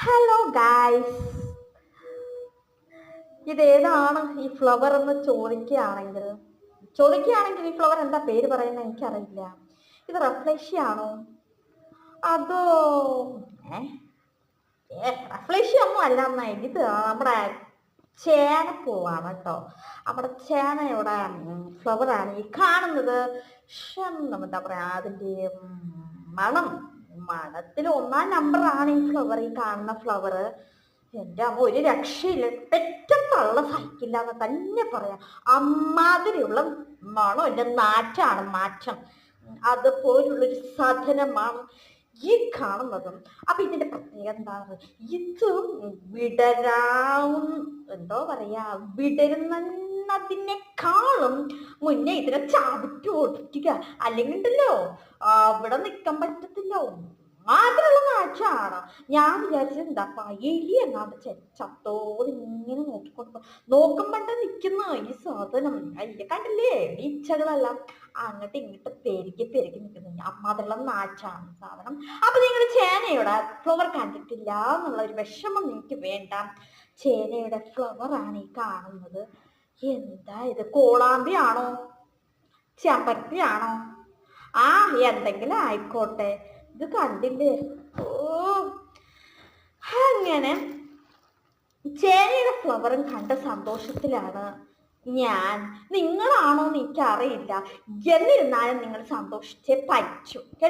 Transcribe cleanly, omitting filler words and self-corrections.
Hello guys, ഇതേതാണ് ഈ flower എന്ന് ചോദിക്കുകയാണെങ്കിൽ ഈ ഫ്ലവർ എന്താ പേര് പറയുന്നത് എനിക്കറിയില്ല. ഇത് റഫ്ലേഷ്യ ആണോ അതോ റഫ്ലേഷ്യ ഒന്നും അല്ല എന്നായി. ഇത് നമ്മുടെ ചേനപ്പൂവാണ് കേട്ടോ. നമ്മുടെ ചേനയുടെ ഫ്ലവറാണ് ഈ കാണുന്നത്. എന്താ പറയാ, അതിൻ്റെ മണം മണത്തിൽ ഒന്നാം നമ്പറാണ് ഈ ഫ്ലവർ, ഈ കാണുന്ന ഫ്ലവർ. എൻ്റെ അമ്മ ഒരു രക്ഷയില്ല, പെട്ടെന്നുള്ള സഹിക്കില്ല എന്ന് തന്നെ പറയാം. അമ്മാതിരിയുള്ള മണം, എൻ്റെ നാറ്റം അതുപോലുള്ളൊരു സാധനമാണ് ഈ കാണുന്നതും. അപ്പൊ ഇതിന്റെ പ്രത്യേകത എന്താണ്? ഇത് എന്തോ പറയാ, വിടരുന്നതിനേക്കാളും മുന്നേ ഇതിനെ ചാവിട്ട് ഓടിക്കുക, അല്ലെങ്കിൽ ഉണ്ടല്ലോ അവിടെ നിൽക്കാൻ പറ്റത്തില്ല. മാത്രമുള്ള നാച്ചാണ്. ഞാൻ വിചാരിച്ചത് എന്താ എലി എങ്ങാണ്ട് ചത്തോട് ഇങ്ങനെ നോക്കുമ്പോണ്ട് നിൽക്കുന്ന ഈ സാധനം. അയ്യ, കണ്ടില്ലേ ഈച്ചകളെല്ലാം അങ്ങോട്ട് ഇങ്ങോട്ട് പെരുകി നിൽക്കുന്നു. അമ്മാതിലുള്ള നാച്ചാണ് സാധനം. അപ്പൊ നിങ്ങൾ ചേനയുടെ ഫ്ലവർ കണ്ടിട്ടില്ല എന്നുള്ള ഒരു വിഷമം നിങ്ങൾക്ക് വേണ്ട. ചേനയുടെ ഫ്ലവർ ആണ് ഈ കാണുന്നത്. എന്താ ഇത്, കോളാമ്പി ആണോ ചെമ്പരത്തി ആണോ? എന്തെങ്കിലും ആയിക്കോട്ടെ, ഇത് കണ്ടില്ലേ. ഓ, അങ്ങനെ ചേനയുടെ ഫ്ലവറും കണ്ട സന്തോഷത്തിലാണ് ഞാൻ. നിങ്ങളാണോ എന്ന് എനിക്കറിയില്ല, എന്നിരുന്നാലും നിങ്ങൾ സന്തോഷിച്ചേ പറ്റൂ.